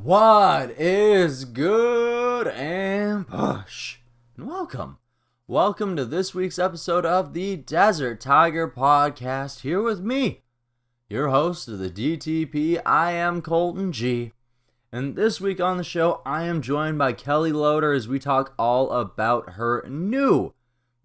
What is good and push? And welcome. Welcome to this week's episode of the Desert Tiger Podcast. Here with me, your host of the DTP. I am Colton G. And this week on the show, I am joined by Kellie Loder as we talk all about her new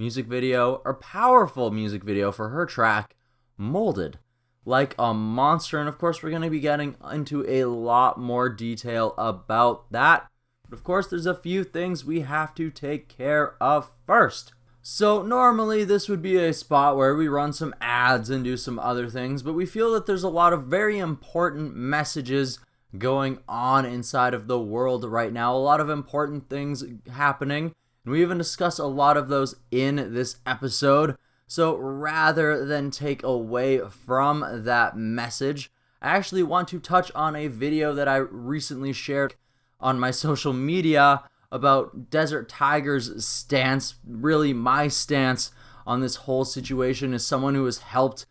music video, or powerful music video for her track, Molded Like a Monster. And of course, we're going to be getting into a lot more detail about that. But of course, there's a few things we have to take care of first. So normally this would be a spot where we run some ads and do some other things, but we feel that there's a lot of very important messages going on inside of the world right now. A lot of important things happening, and we even discuss a lot of those in this episode. So rather than take away from that message, I actually want to touch on a video that I recently shared on my social media about Desert Tiger's stance, really my stance on this whole situation as someone who has helped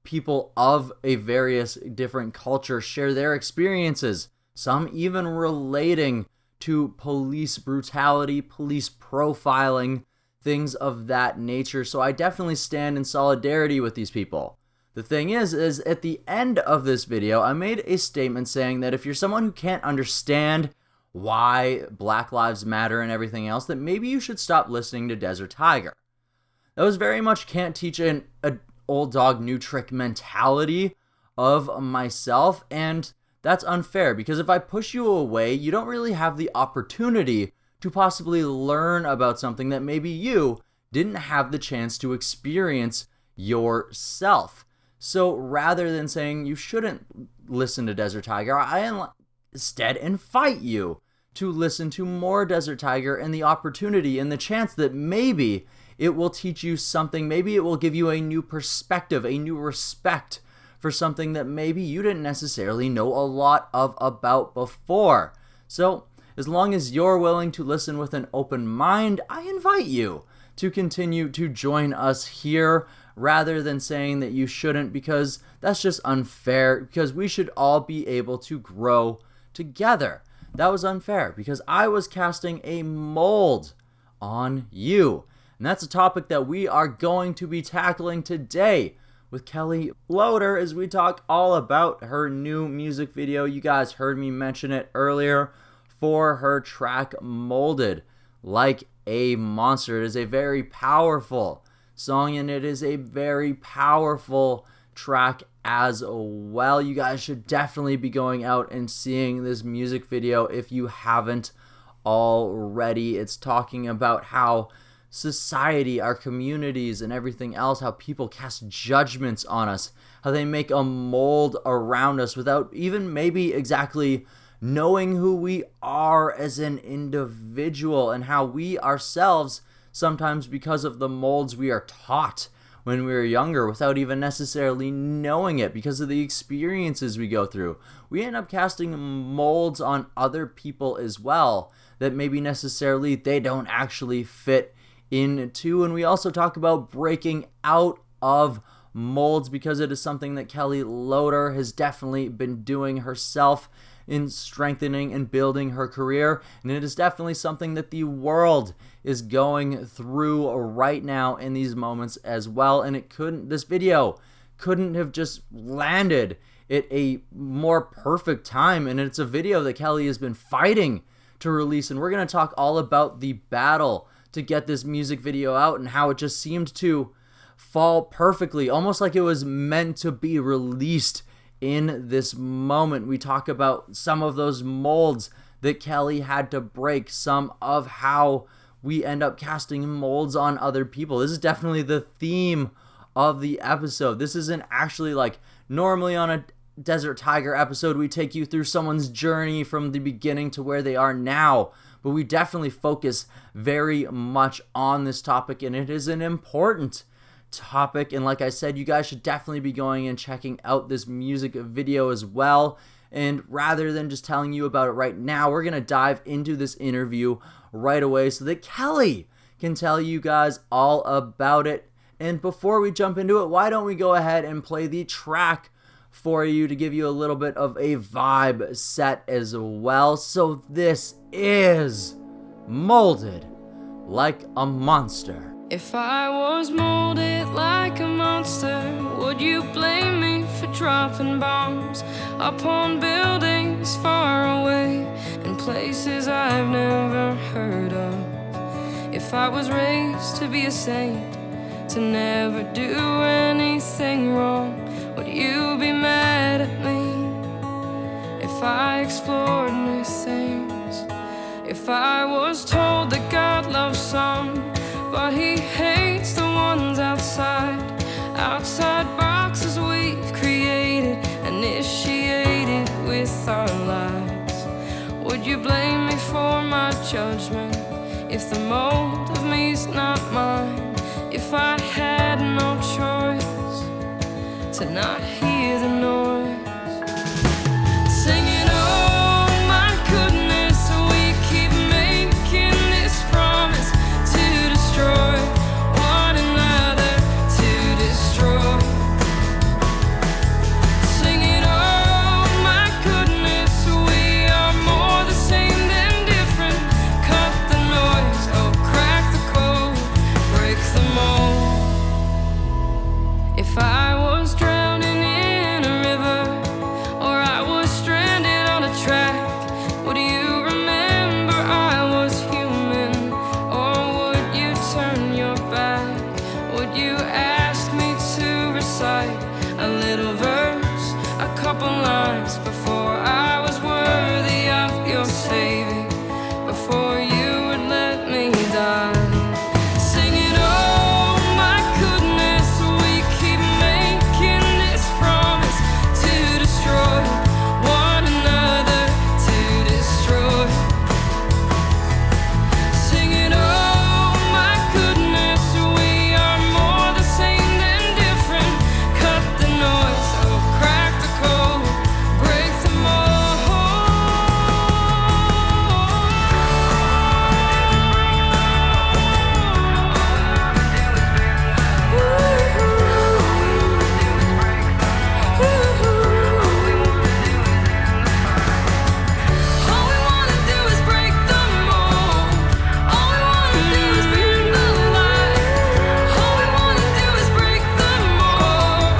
people of a various different culture share their experiences, some even relating to police brutality, police profiling, things of that nature. So I definitely stand in solidarity with these people. The thing is at the end of this video, I made a statement saying that if you're someone who can't understand why Black Lives Matter and everything else, that maybe you should stop listening to Desert Tiger. That was very much can't teach an old dog new trick mentality of myself, and that's unfair because if I push you away, you don't really have the opportunity to possibly learn about something that maybe you didn't have the chance to experience yourself. So rather than saying you shouldn't listen to Desert Tiger, I instead invite you to listen to more Desert Tiger and the opportunity and the chance that maybe it will teach you something. Maybe it will give you a new perspective, a new respect for something that maybe you didn't necessarily know a lot of about before. So as long as you're willing to listen with an open mind, I invite you to continue to join us here rather than saying that you shouldn't, because that's just unfair, because we should all be able to grow together. That was unfair because I was casting a mold on you. And that's a topic that we are going to be tackling today with Kellie Loder as we talk all about her new music video. You guys heard me mention it earlier for her track Molded Like a Monster. It is a very powerful song and it is a very powerful track as well. You guys should definitely be going out and seeing this music video if you haven't already. It's talking about how society, our communities, and everything else, how people cast judgments on us, how they make a mold around us without even maybe exactly knowing who we are as an individual, and how we ourselves, sometimes because of the molds we are taught when we were younger without even necessarily knowing it, because of the experiences we go through, we end up casting molds on other people as well that maybe necessarily they don't actually fit into. And we also talk about breaking out of molds because it is something that Kellie Loder has definitely been doing herself in strengthening and building her career, and it is definitely something that the world is going through right now in these moments as well. And this video couldn't have just landed at a more perfect time, and it's a video that Kellie has been fighting to release, and we're going to talk all about the battle to get this music video out and how it just seemed to fall perfectly, almost like it was meant to be released in this moment. We talk about some of those molds that Kellie had to break, some of how we end up casting molds on other people. This is definitely the theme of the episode. This isn't actually like normally on a Desert Tiger episode, we take you through someone's journey from the beginning to where they are now, but we definitely focus very much on this topic, and it is an important topic. And like I said, you guys should definitely be going and checking out this music video as well. And rather than just telling you about it right now, we're going to dive into this interview right away so that Kellie can tell you guys all about it. And before we jump into it, why don't we go ahead and play the track for you to give you a little bit of a vibe set as well. So this is Molded Like a Monster. If I was molded like a monster, would you blame me for dropping bombs upon buildings far away and places I've never heard of? If I was raised to be a saint, to never do anything wrong, would you be mad at me if I explored new things? If I was told that God loves some, but he hates the ones outside boxes we've created, initiated with our lives, would you blame me for my judgment if the mold of me's not mine? If I had no choice to not hear the noise, singing, oh my goodness, we keep making this promise to destroy one another, to destroy. Singing, oh my goodness, we are more the same than different. Cut the noise, oh crack the code, break the mold. If I was drowning in a river, or I was stranded on a track, would you remember I was human, or would you turn your back? Would you ask me to recite a little verse, a couple lines, before I was worthy of your saving, before you would let me die? Singing, oh my goodness, we keep making this promise to destroy one another, to destroy. Singing, oh my goodness, we are more the same than different. Cut the noise, oh crack the code, break the mold. All we wanna do is break the mold. All we wanna do is burn the light. All we wanna do is break the mold.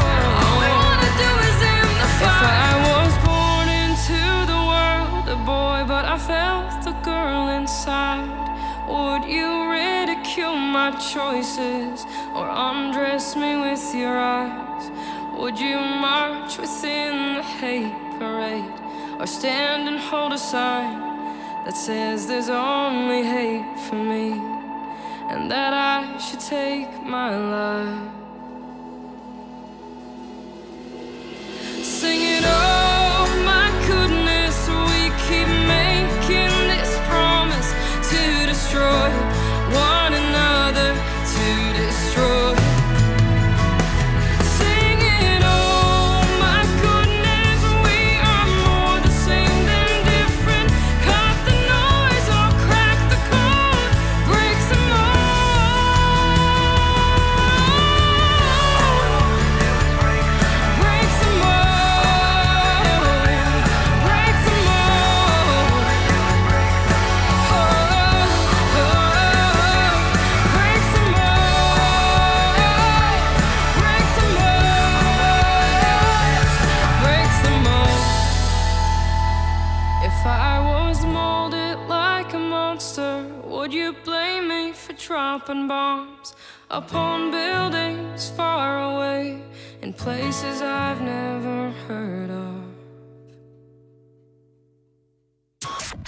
All we wanna do is end the fight. If I was born into the world a boy, but I felt the girl inside, would you ridicule my choices or undress me with your eyes? Would you march within the hate parade, or stand and hold a sign that says there's only hate for me, and that I should take my life? Singing, oh my goodness, we keep making this promise to destroy one another, to destroy. Singing, oh my goodness, we are more the same than different. Cut the noise, or crack the code, break the mold. Break the mold, break the mold. Oh, break the mold, break the mold. If I was molded like a monster, would you blame me for dropping bombs upon buildings far away in places I've never heard of?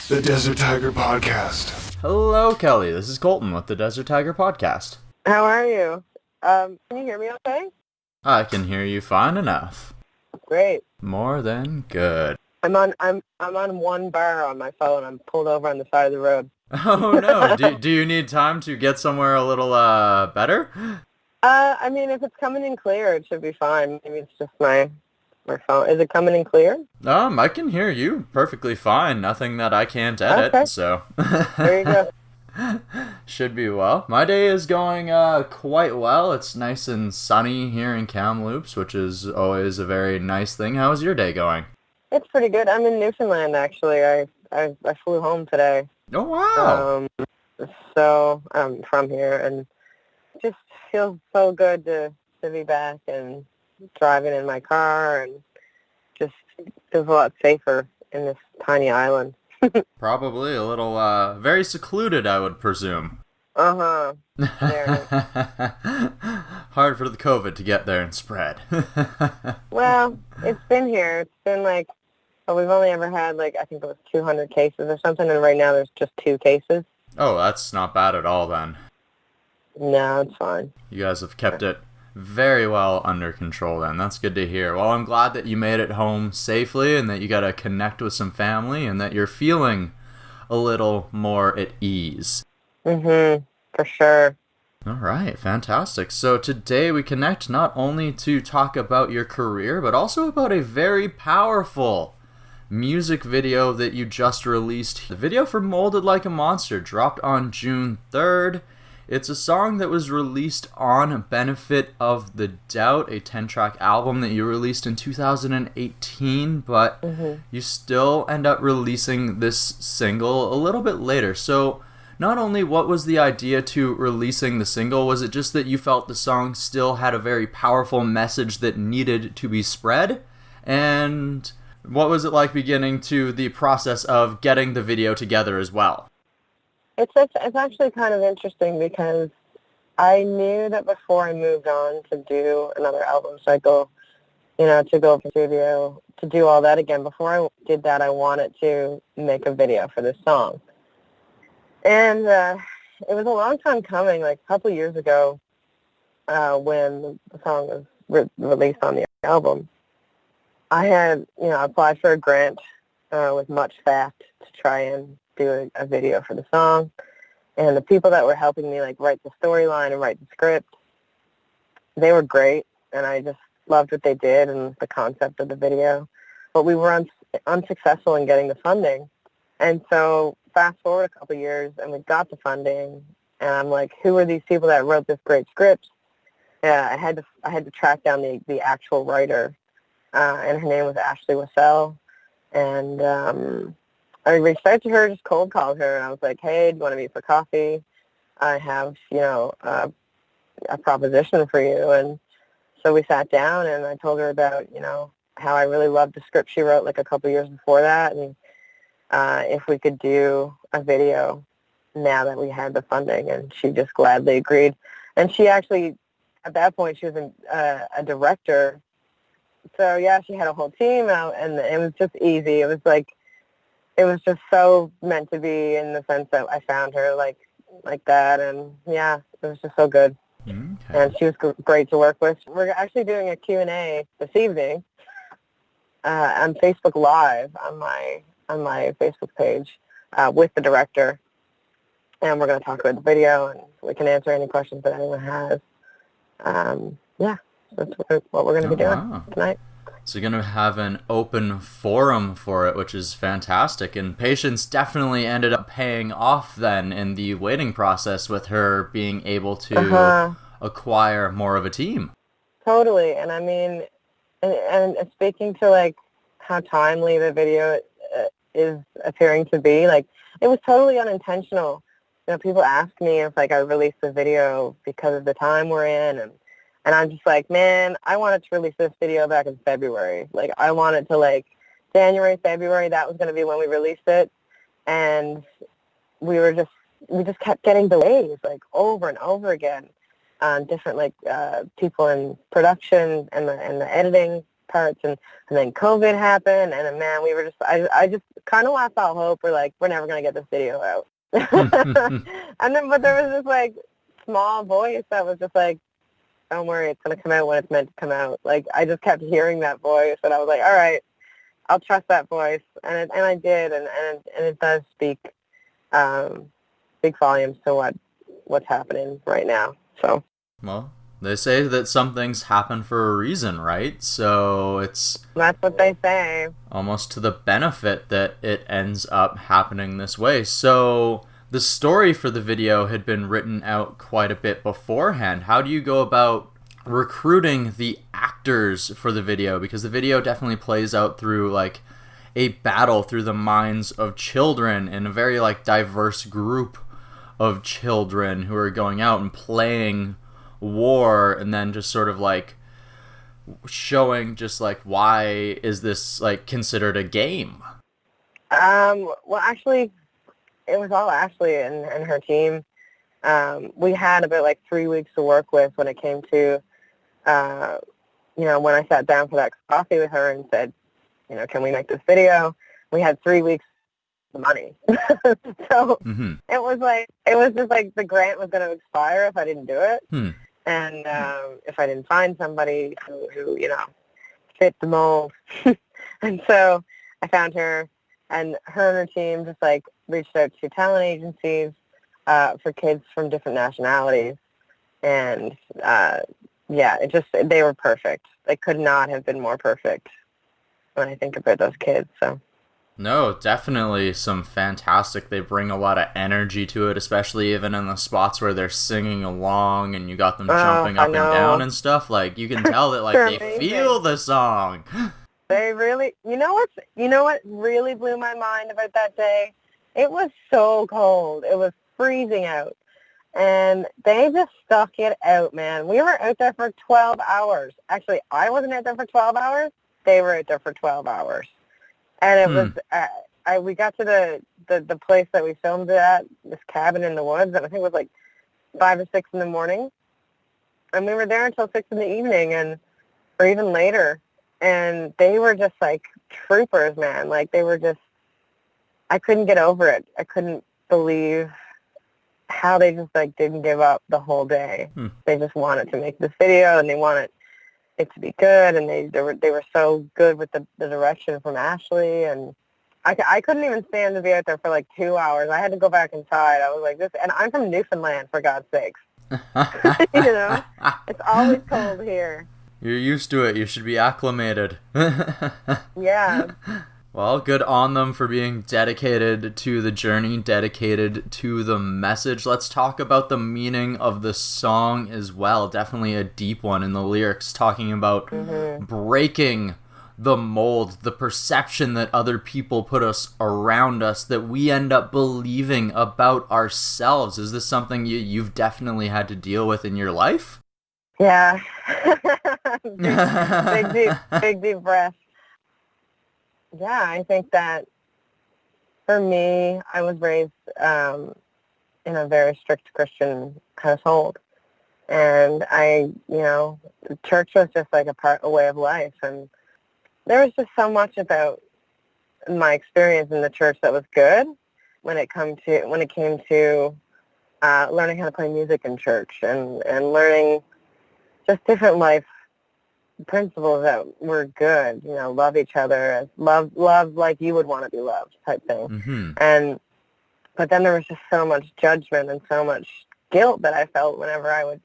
The Desert Tiger Podcast. Hello, Kelly. This is Colton with the Desert Tiger Podcast. How are you? Can you hear me okay? I can hear you fine enough. Great. More than good. I'm on one bar on my phone. I'm pulled over on the side of the road. Oh no, do you need time to get somewhere a little better? I mean, if it's coming in clear, it should be fine. Maybe it's just my phone. Is it coming in clear? I can hear you perfectly fine. Nothing that I can't edit, Okay. so. There you go. Should be well. My day is going quite well. It's nice and sunny here in Kamloops, which is always a very nice thing. How's your day going? It's pretty good. I'm in Newfoundland, actually. I flew home today. Oh, wow. So I'm from here, and it just feels so good to be back and driving in my car, and just feels a lot safer in this tiny island. Probably a little, very secluded, I would presume. Uh-huh. There. Hard for the COVID to get there and spread. Well, it's been here. It's been like, we've only ever had I think it was 200 cases or something, and right now there's just 2 cases. Oh, that's not bad at all then. No, it's fine. You guys have kept it very well under control then. That's good to hear. Well, I'm glad that you made it home safely and that you got to connect with some family and that you're feeling a little more at ease. Mm-hmm. For sure. All right, fantastic. So today we connect not only to talk about your career, but also about a very powerful music video that you just released. The video for Molded Like a Monster dropped on June 3rd. It's a song that was released on Benefit of the Doubt, a 10-track album that you released in 2018, but you still end up releasing this single a little bit later. So not only what was the idea to releasing the single, was it just that you felt the song still had a very powerful message that needed to be spread? And what was it like beginning to the process of getting the video together as well? It's actually kind of interesting because I knew that before I moved on to do another album cycle, to go to the studio, to do all that again. Before I did that, I wanted to make a video for this song. And it was a long time coming, like a couple years ago, when the song was released on the album. I had, applied for a grant with Much Fact to try and do a video for the song. And the people that were helping me, write the storyline and write the script, they were great, and I just loved what they did and the concept of the video. But we were unsuccessful in getting the funding. And so fast forward a couple years, and we got the funding, and I'm like, who are these people that wrote this great script? I had to track down the actual writer, and her name was Ashley Wassell. And I reached out to her, just cold called her, and I was like, hey, do you want to meet for coffee? I have, a proposition for you. And so we sat down, and I told her about, how I really loved the script she wrote a couple years before that, and if we could do a video now that we had the funding, and she just gladly agreed. And she actually, at that point, she was a director. So, yeah, she had a whole team out, and it was just easy. It was just so meant to be in the sense that I found her like that, and, yeah, it was just so good. Okay. And she was great to work with. We're actually doing a Q&A this evening on Facebook Live on my Facebook page with the director, and we're going to talk about the video, and we can answer any questions that anyone has. Yeah, that's what we're going to be doing tonight. So you're going to have an open forum for it, which is fantastic. And patience definitely ended up paying off then in the waiting process with her being able to acquire more of a team. Totally. And I mean, and speaking to how timely the video is appearing to be, it was totally unintentional. People ask me if I released the video because of the time we're in, and I'm just like, man, I wanted to release this video back in February. I wanted to, January, February, that was going to be when we released it. And we just kept getting delays, over and over again on different, people in production and the editing parts. And then COVID happened. And then, man, we were just, I just kind of lost all hope. We're we're never going to get this video out. And then, but there was this, small voice that was just don't worry, it's going to come out when it's meant to come out. I just kept hearing that voice, and I was like, all right, I'll trust that voice. And I did, and it does speak volumes to what's happening right now. So. Well, they say that some things happen for a reason, right? So that's what they say. Almost to the benefit that it ends up happening this way. So the story for the video had been written out quite a bit beforehand. How do you go about recruiting the actors for the video? Because the video definitely plays out through like a battle through the minds of children and a very like diverse group of children who are going out and playing war, and then just sort of like showing just like why is this like considered a game. Well, actually, it was all Ashley and her team. We had about like 3 weeks to work with when it came to, when I sat down for that coffee with her and said, can we make this video? We had 3 weeks of money. So it was just like the grant was going to expire if I didn't do it. And if I didn't find somebody who fit the mold. And so I found her, and her team just like reached out to talent agencies for kids from different nationalities. And they were perfect. They could not have been more perfect when I think about those kids. So. No, definitely some fantastic. They bring a lot of energy to it, especially even in the spots where they're singing along and you got them jumping up and down and stuff. Like you can tell that like they feel the song. They really, you know what really blew my mind about that day? It was so cold. It was freezing out. And they just stuck it out, man. We were out there for 12 hours. Actually, I wasn't out there for 12 hours. They were out there for 12 hours. And it was, we got to the place that we filmed it at, this cabin in the woods, and I think it was like 5 or 6 in the morning. And we were there until 6 in the evening, or even later. And they were just like troopers, man. Like they were just, I couldn't get over it. I couldn't believe how they just like didn't give up the whole day. They just wanted to make this video, and they wanted it to be good, and they were so good with the direction from Ashley, and I couldn't even stand to be out there for like 2 hours. I had to go back inside. I was like this, and I'm from Newfoundland, for God's sakes. It's always cold here. You're used to it. You should be acclimated. Yeah. Well, good on them for being dedicated to the journey, dedicated to the message. Let's talk about the meaning of the song as well. Definitely a deep one in the lyrics, talking about breaking the mold, the perception that other people put us around us, that we end up believing about ourselves. Is this something you've definitely had to deal with in your life? Yeah. big deep breath. Yeah, I think that for me, I was raised in a very strict Christian household. And church was just like a way of life. And there was just so much about my experience in the church that was good when it came to learning how to play music in church and learning just different life principles that were good, love each other, love like you would want to be loved type thing. But then there was just so much judgment and so much guilt that I felt whenever I would,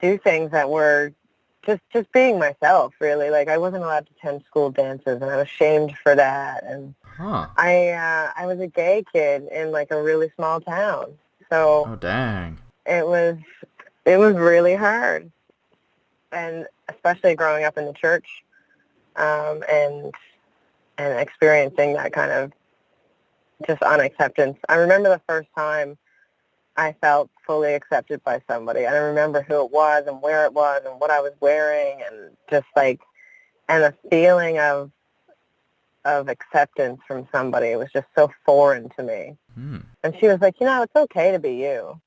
do things that were just being myself, really. Like I wasn't allowed to attend school dances, and I was shamed for that. And I was a gay kid in like a really small town. So oh dang. It was really hard. And especially growing up in the church, and experiencing that kind of just unacceptance. I remember the first time I felt fully accepted by somebody. I remember who it was and where it was and what I was wearing, and just like, and the feeling of acceptance from somebody. It was just so foreign to me. And she was like, it's okay to be you.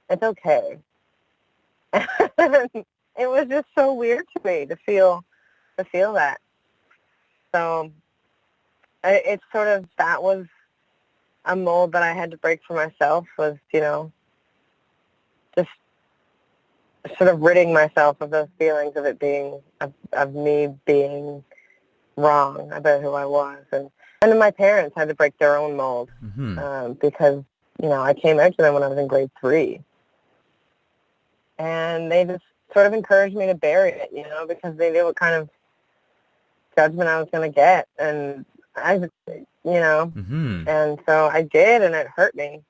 It's okay. It was just so weird to me to feel that. So it's sort of, that was a mold that I had to break for myself, was, just sort of ridding myself of those feelings of it being, of me being wrong about who I was. And then my parents had to break their own mold, because, I came out to them when I was in grade 3. And they just sort of encouraged me to bury it, because they knew what kind of judgment I was going to get. And you know? Mm-hmm. And so I did, and it hurt me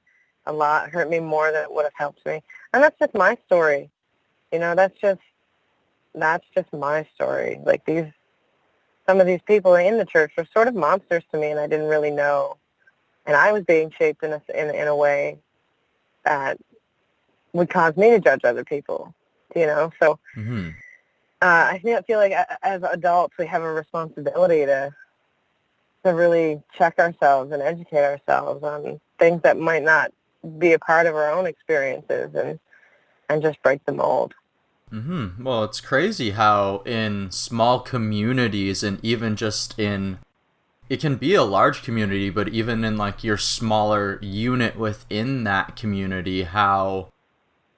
a lot. It hurt me more than it would have helped me. And that's just my story. You know, that's just my story. Like some of these people in the church were sort of monsters to me, and I didn't really know. And I was being shaped in a way that would cause me to judge other people, you know? So Mm-hmm. I feel like as adults we have a responsibility to really check ourselves and educate ourselves on things that might not be a part of our own experiences and just break the mold. Mm-hmm. Well, it's crazy how in small communities and even just in, it can be a large community, but even in like your smaller unit within that community, how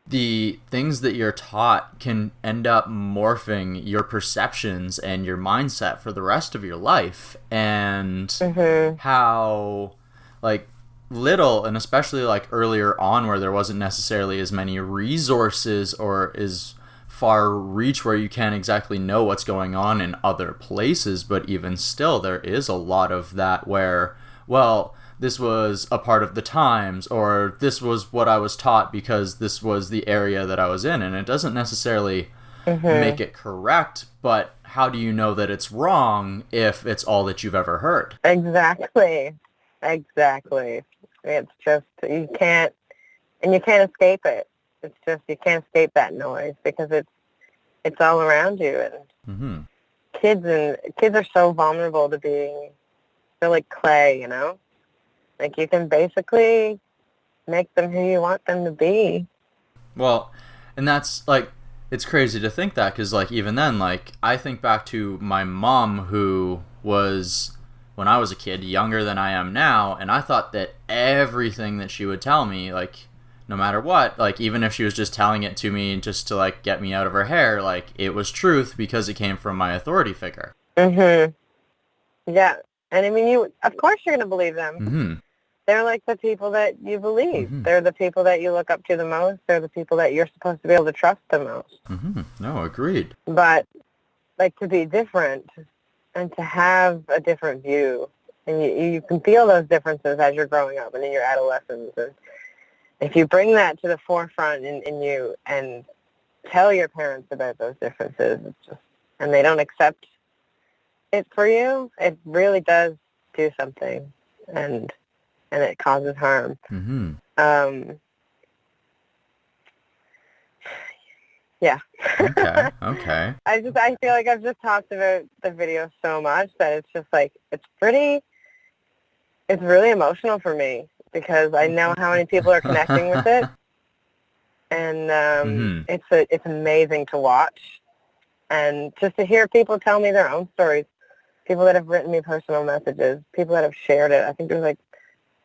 the things that you're taught can end up morphing your perceptions and your mindset for the rest of your life. And Mm-hmm. how like little, and especially like earlier on where there wasn't necessarily as many resources or as far reach where you can't exactly know what's going on in other places, but even still there is a lot of that where, well, this was a part of the times, or this was what I was taught because this was the area that I was in, and it doesn't necessarily make it correct, but how do you know that it's wrong if it's all that you've ever heard? Exactly. It's just you can't escape it. It's just you can't escape that noise because it's all around you. And Mm-hmm. kids are so vulnerable to they're like clay, you know. Like you can basically make them who you want them to be. Well, and that's like, it's crazy to think that, because like even then, like I think back to my mom, who was, when I was a kid, younger than I am now, and I thought that everything that she would tell me, like no matter what, like even if she was just telling it to me just to like get me out of her hair, like it was truth because it came from my authority figure. Mhm. Yeah. And I mean, of course you're going to believe them. Mm-hmm. They're like the people that you believe. Mm-hmm. They're the people that you look up to the most. They're the people that you're supposed to be able to trust the most. Mm-hmm. No, agreed. But like to be different and to have a different view, and you can feel those differences as you're growing up and in your adolescence. And if you bring that to the forefront in you and tell your parents about those differences, and they don't accept it for you, it really does do something, and it causes harm. Mm-hmm. Yeah. Okay. I feel like I've just talked about the video so much that it's just like it's really emotional for me because I know how many people are connecting with it, and it's amazing to watch, and just to hear people tell me their own stories, people that have written me personal messages, people that have shared it. I think there's like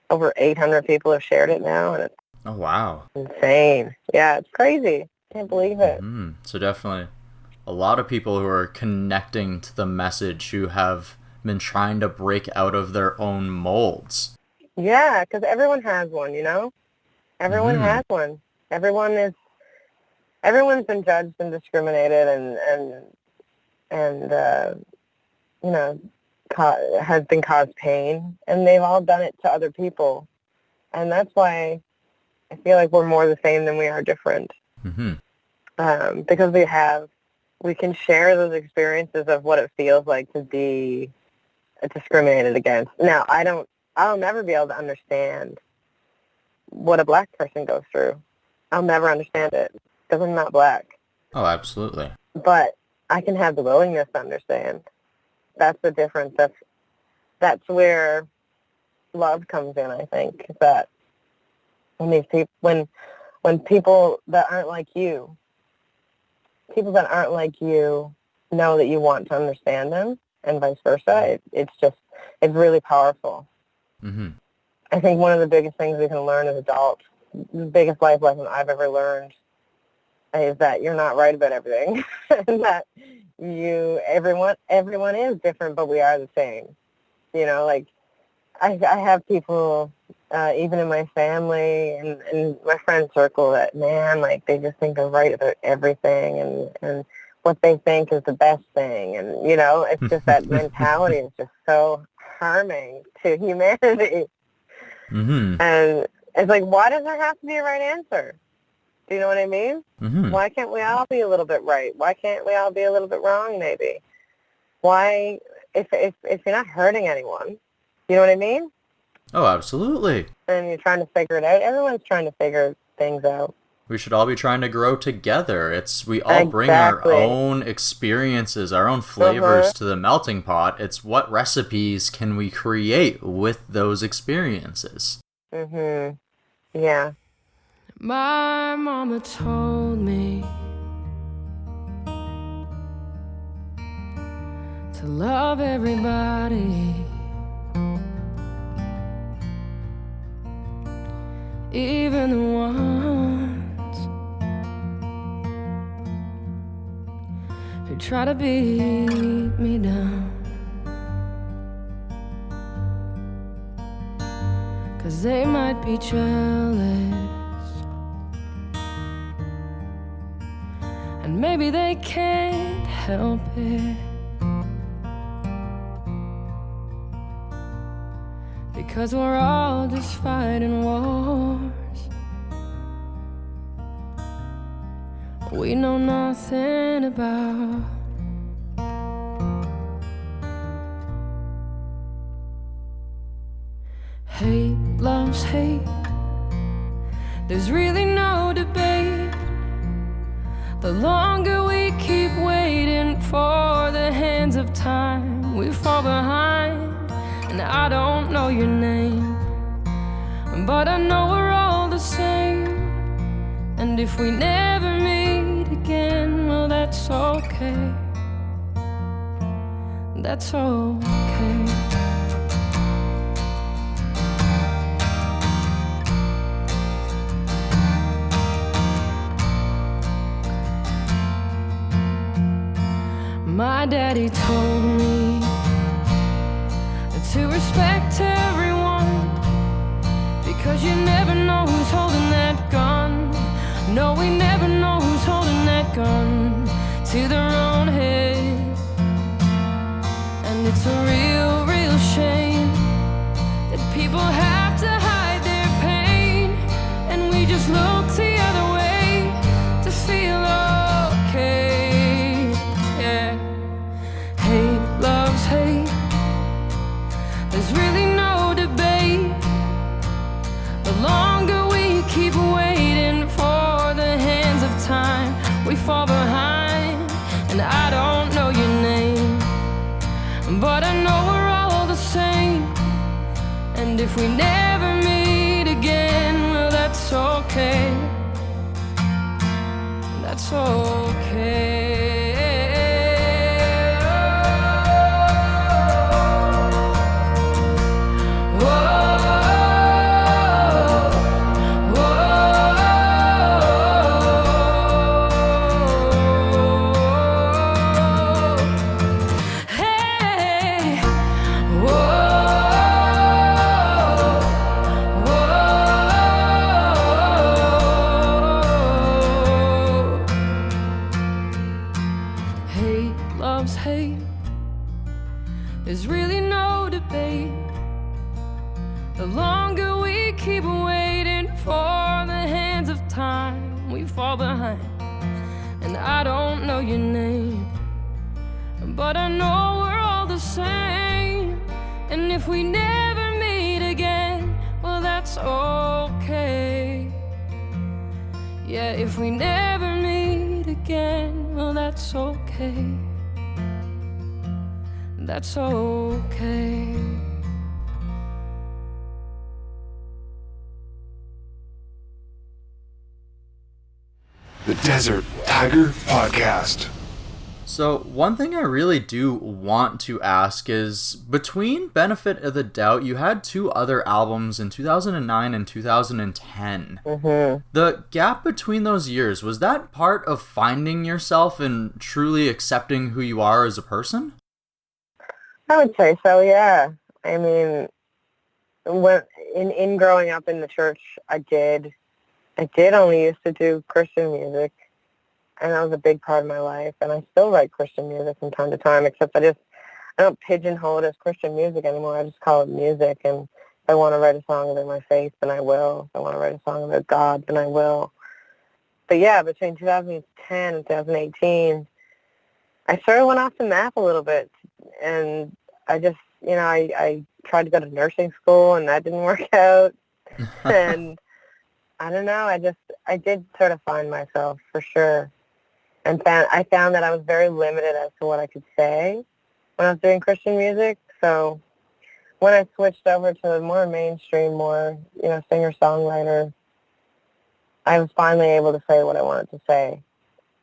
over 800 people have shared it now, and it's Oh, wow. insane. Yeah, it's crazy. Can't believe it. Mm-hmm. So definitely a lot of people who are connecting to the message who have been trying to break out of their own molds. Yeah, because everyone has one, you know? Everyone has one. Everyone's been judged and discriminated and you know, has been caused pain, and they've all done it to other people. And that's why I feel like we're more the same than we are different. Mm-hmm. Because we can share those experiences of what it feels like to be discriminated against. Now, I'll never be able to understand what a black person goes through. I'll never understand it because I'm not black. Oh, absolutely. But I can have the willingness to understand. That's the difference. That's where love comes in, I think. That when people that aren't like you, know that you want to understand them, and vice versa, it's really powerful. Mm-hmm. I think one of the biggest things we can learn as adults, the biggest life lesson I've ever learned, is that you're not right about everything, and that everyone is different, but we are the same. You know, like I have people, even in my family and my friend circle, that, man, like they just think they're right about everything, and what they think is the best thing, and you know, it's just that mentality is just so harming to humanity. Mm-hmm. And it's like, why does there have to be a right answer? Do you know what I mean? Mm-hmm. Why can't we all be a little bit right? Why can't we all be a little bit wrong, maybe? Why, if you're not hurting anyone, you know what I mean? Oh, absolutely. And you're trying to figure it out. Everyone's trying to figure things out. We should all be trying to grow together. We all bring our own experiences, our own flavors to the melting pot. It's what recipes can we create with those experiences? Mhm. Yeah. My mama told me to love everybody, even the ones who try to beat me down, 'cause they might be jealous, and maybe they can't help it, because we're all just fighting wars we know nothing about. Hate loves hate, there's really no debate. The longer we keep waiting for the hands of time, we fall behind. And I don't know your name, but I know we're all the same. And if we never meet again, well, that's okay. That's okay. My daddy told me to respect everyone, because you never know who's holding that gun. No, we never know who's holding that gun to their own head. And it's a real, real shame that people have to hide their pain, and we just look the other way to feel okay. Yeah. Hate loves hate, there's really no debate. The longer we keep waiting for the hands of time, we fall behind. And I don't know your name, but I know we're all the same. And if we never meet again, well, that's okay. That's okay. Hate, there's really no debate. The longer we keep waiting for the hands of time, we fall behind. And I don't know your name, but I know we're all the same. And if we never meet again, well, that's okay. Yeah, if we never meet again, well, that's okay. That's okay. The Desert Tiger Podcast. So, one thing I really do want to ask is, between Benefit of the Doubt, you had two other albums in 2009 and 2010. Mhm. The gap between those years, was that part of finding yourself and truly accepting who you are as a person? I would say so, yeah. I mean, when in growing up in the church, I did only used to do Christian music, and that was a big part of my life. And I still write Christian music from time to time, except I I don't pigeonhole it as Christian music anymore. I just call it music. And if I want to write a song about my faith, then I will. If I want to write a song about God, then I will. But yeah, between 2010 and 2018, I sort of went off the map a little bit. And I just, I tried to go to nursing school, and that didn't work out. And I don't know, I did sort of find myself for sure. And I found that I was very limited as to what I could say when I was doing Christian music. So when I switched over to more mainstream, more, singer-songwriter, I was finally able to say what I wanted to say.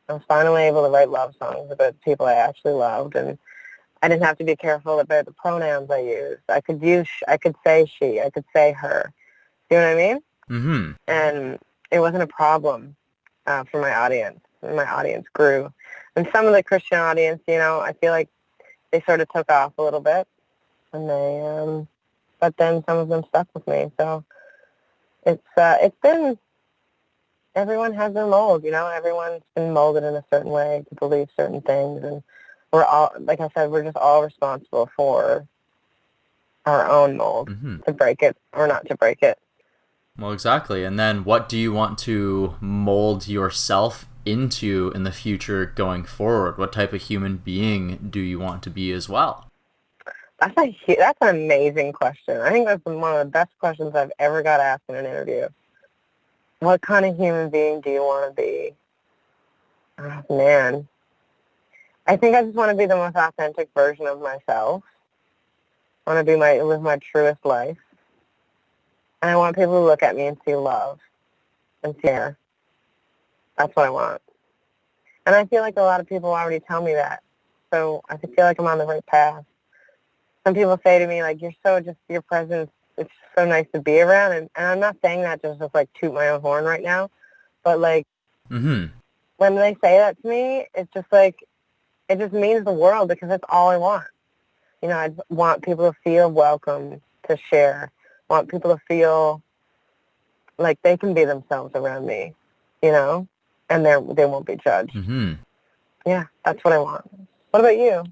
I was finally able to write love songs about people I actually loved, and I didn't have to be careful about the pronouns I used. I could say she, I could say her. You know what I mean? Mm-hmm. And it wasn't a problem for my audience. And my audience grew. And some of the Christian audience, I feel like they sort of took off a little bit, and but then some of them stuck with me. So it's been, everyone has their mold, everyone's been molded in a certain way to believe certain things, and we're all, like I said, we're just all responsible for our own mold, to break it or not to break it. Well, exactly. And then what do you want to mold yourself into in the future going forward? What type of human being do you want to be as well? That's an amazing question. I think that's one of the best questions I've ever got asked in an interview. What kind of human being do you want to be? Oh, man. I think I just want to be the most authentic version of myself. I want to live my truest life. And I want people to look at me and see love and care. That's what I want. And I feel like a lot of people already tell me that. So I feel like I'm on the right path. Some people say to me, like, your presence, it's so nice to be around. And I'm not saying that just to, like, toot my own horn right now. But, like, when they say that to me, it's just, like, it just means the world, because that's all I want. I want people to feel welcome to share. I want people to feel like they can be themselves around me, and they won't be judged. Yeah, that's what I want. What about you?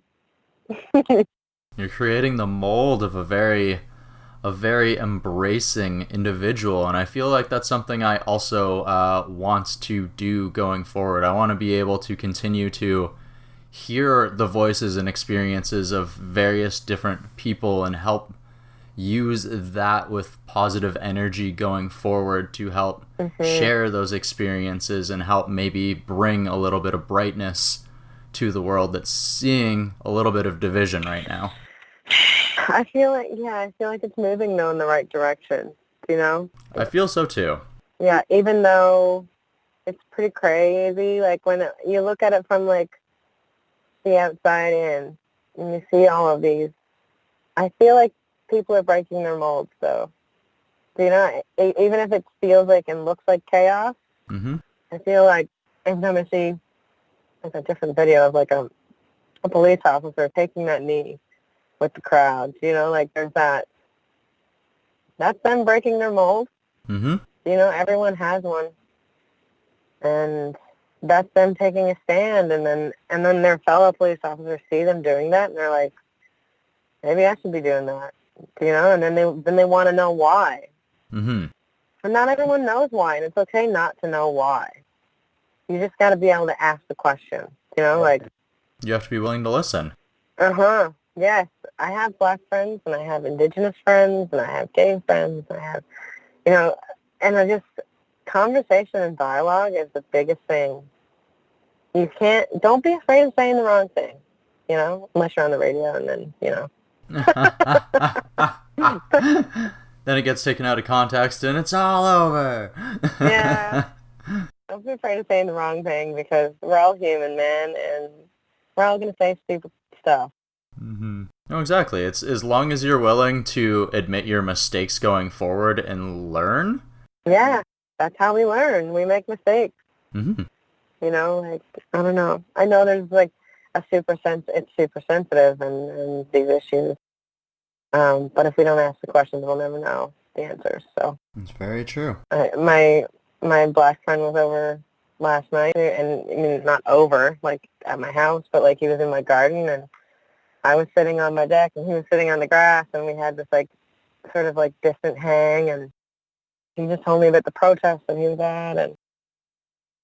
You're creating the mold of a very embracing individual, and I feel like that's something I also want to do going forward. I want to be able to continue to hear the voices and experiences of various different people and help use that with positive energy going forward to help share those experiences and help maybe bring a little bit of brightness to the world that's seeing a little bit of division right now. I feel like it's moving though in the right direction, I feel so too. Yeah, even though it's pretty crazy, like when you look at it from like the outside in and you see all of these, I feel like people are breaking their molds though. Even if it feels like and looks like chaos, I feel like every time I see like a different video of like a police officer taking that knee with the crowd, like there's that's them breaking their mold. Everyone has one, and that's them taking a stand, and then their fellow police officers see them doing that, and they're like, maybe I should be doing that, and then they want to know why. But not everyone knows why, and it's okay not to know why. You just got to be able to ask the question, like. You have to be willing to listen. Yes, I have Black friends, and I have Indigenous friends, and I have gay friends, and I have, and conversation and dialogue is the biggest thing. Don't be afraid of saying the wrong thing, unless you're on the radio, and then, Then it gets taken out of context, and it's all over. Yeah. Don't be afraid of saying the wrong thing, because we're all human, man, and we're all going to say stupid stuff. No, exactly. It's as long as you're willing to admit your mistakes going forward and learn. Yeah, that's how we learn. We make mistakes. Like, I don't know. I know there's like it's super sensitive and these issues. But if we don't ask the questions, we'll never know the answers. So it's very true. My Black friend was over last night, and I mean, not over like at my house, but like he was in my garden, and I was sitting on my deck and he was sitting on the grass, and we had this like sort of like distant hang, and he just told me about the protest that he was at,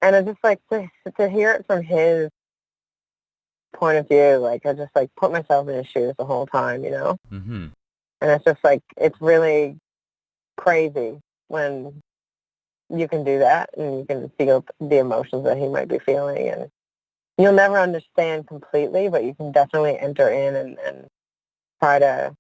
and I just like to hear it from his point of view. Like I just like put myself in his shoes the whole time, you know. Mm-hmm. And it's just like it's really crazy when you can do that and you can feel the emotions that he might be feeling, and you'll never understand completely, but you can definitely enter in and try to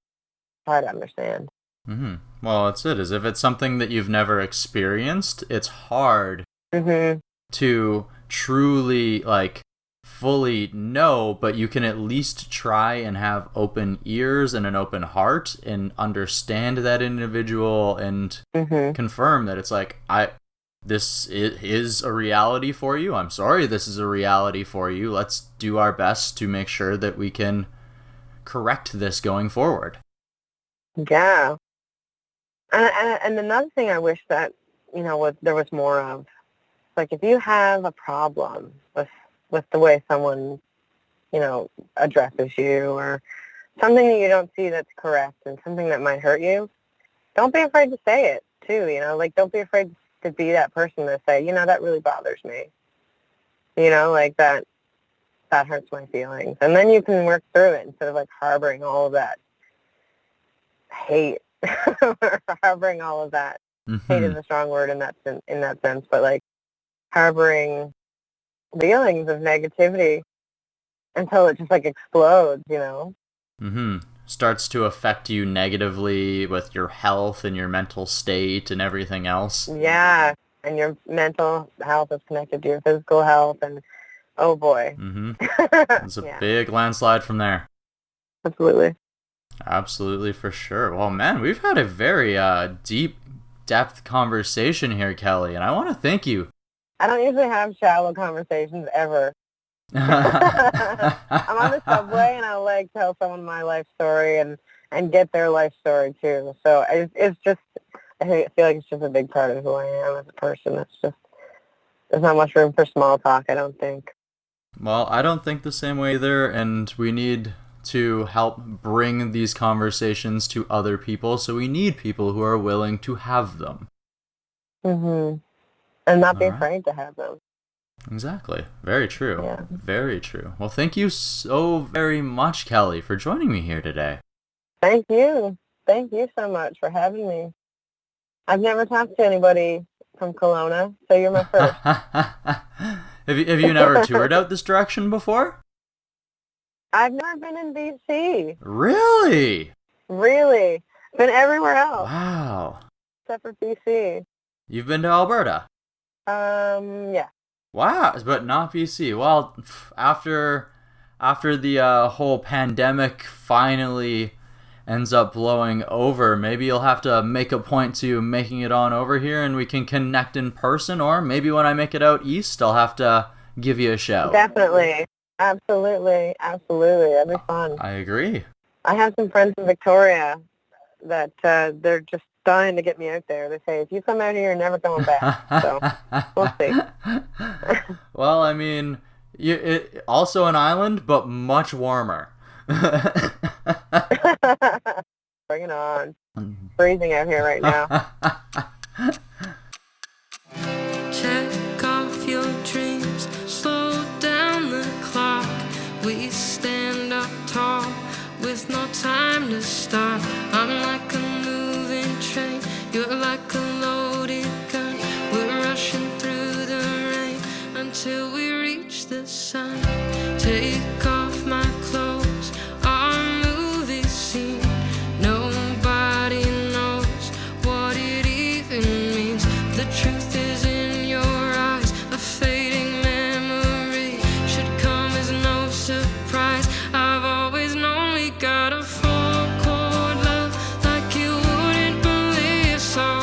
understand. Mm-hmm. Well, that's it. Is if it's something that you've never experienced, it's hard to truly like fully know, but you can at least try and have open ears and an open heart and understand that individual and confirm that it's like, this is a reality for you. I'm sorry this is a reality for you. Let's do our best to make sure that we can correct this going forward. Yeah. And another thing I wish that, you know, there was more of, like if you have a problem with the way someone, you know, addresses you or something that you don't see that's correct and something that might hurt you, don't be afraid to say it too, you know, like don't be afraid to be that person to say, you know, that really bothers me. You know, like that hurts my feelings. And then you can work through it instead of like harboring all of that hate or harboring all of that. Hate is a strong word in that sense, but like harboring feelings of negativity until it just like explodes, you know? Starts to affect you negatively with your health and your mental state and everything else. Yeah, and your mental health is connected to your physical health, and oh boy. It's a big landslide from there. Absolutely, for sure. Well, man, we've had a very deep, depth conversation here, Kelly, and I want to thank you. I don't usually have shallow conversations ever. I'm on the subway and I'll like tell someone my life story and get their life story too. So it's just, I feel like it's just a big part of who I am as a person. It's just, there's not much room for small talk, I don't think. Well, I don't think the same way either, and we need to help bring these conversations to other people, so we need people who are willing to have them. And not be afraid to have them. Exactly. Very true. Yeah. Very true. Well, thank you so very much, Kelly, for joining me here today. Thank you. Thank you so much for having me. I've never talked to anybody from Kelowna, so you're my first. Have you never toured out this direction before? I've never been in BC. Really? Really. Been everywhere else. Wow. Except for BC. You've been to Alberta? Yeah. Wow, but not BC. Well, after the whole pandemic finally ends up blowing over, maybe you'll have to make a point to making it on over here and we can connect in person, or maybe when I make it out east, I'll have to give you a shout. Definitely. Absolutely. That'd be fun. I agree. I have some friends in Victoria that they're just dying to get me out there. They say, if you come out here, you're never coming back. So, we'll see. Well, I mean, it also an island, but much warmer. Bring it on. Freezing out here right now. Check off your dreams, slow down the clock. We stand up tall with no time to stop. I'm like a moving train, you're like a loaded gun. We're rushing through the rain until we reach the sun. Take off my clothes, our movie scene. Nobody knows what it even means. The truth is in your eyes, a fading memory should come as no surprise. I've always known we got a full chord love like you wouldn't believe. So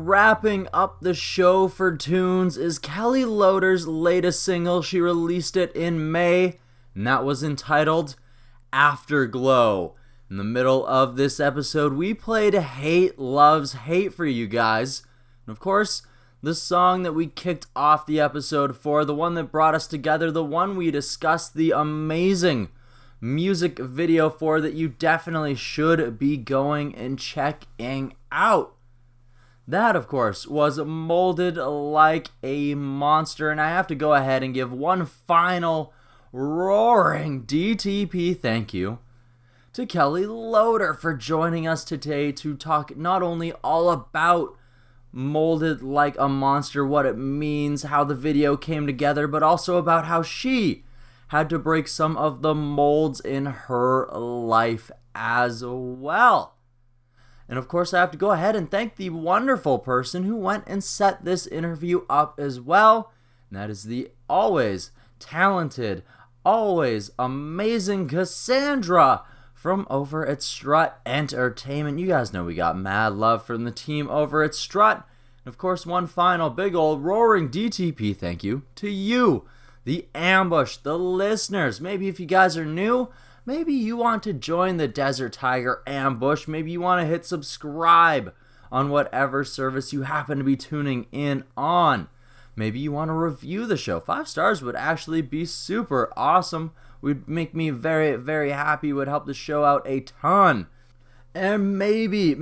wrapping up the show for tunes is Kellie Loder's latest single. She released it in May, and that was entitled Afterglow. In the middle of this episode, we played Hate Loves Hate for you guys. And of course, the song that we kicked off the episode for, the one that brought us together, the one we discussed the amazing music video for that you definitely should be going and checking out. That, of course, was Molded Like a Monster, and I have to go ahead and give one final roaring DTP thank you to Kellie Loder for joining us today to talk not only all about Molded Like a Monster, what it means, how the video came together, but also about how she had to break some of the molds in her life as well. And of course, I have to go ahead and thank the wonderful person who went and set this interview up as well. And that is the always talented, always amazing Cassandra from over at Strut Entertainment. You guys know we got mad love from the team over at Strut. And of course, one final big old roaring DTP thank you to you, the ambush, the listeners. Maybe if you guys are new, maybe you want to join the Desert Tiger ambush. Maybe you want to hit subscribe on whatever service you happen to be tuning in on. Maybe you want to review the show. 5 stars would actually be super awesome. Would make me very, very happy. Would help the show out a ton. And maybe,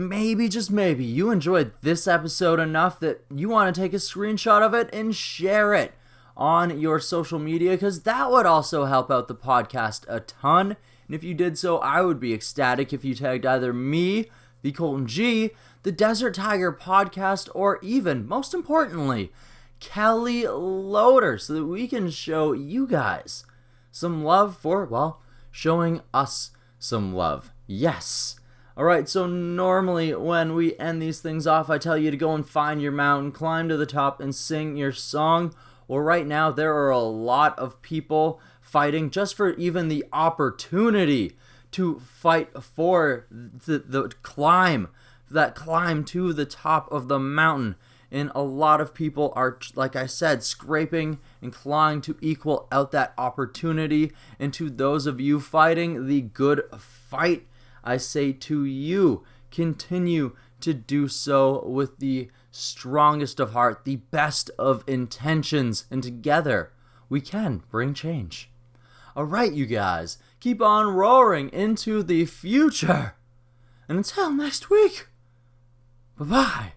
just maybe, you enjoyed this episode enough that you want to take a screenshot of it and share it on your social media, because that would also help out the podcast a ton. And if you did so, I would be ecstatic if you tagged either me, the Colton G, the Desert Tiger podcast, or even, most importantly, Kellie Loder, so that we can show you guys some love for, well, showing us some love. Yes. Alright, so normally when we end these things off, I tell you to go and find your mountain, climb to the top, and sing your song. Well, right now, there are a lot of people fighting just for even the opportunity to fight for the climb, that climb to the top of the mountain. And a lot of people are, like I said, scraping and clawing to equal out that opportunity. And to those of you fighting the good fight, I say to you, continue to do so with the strongest of heart, the best of intentions, and together we can bring change. Alright, you guys, keep on roaring into the future. And until next week, bye-bye.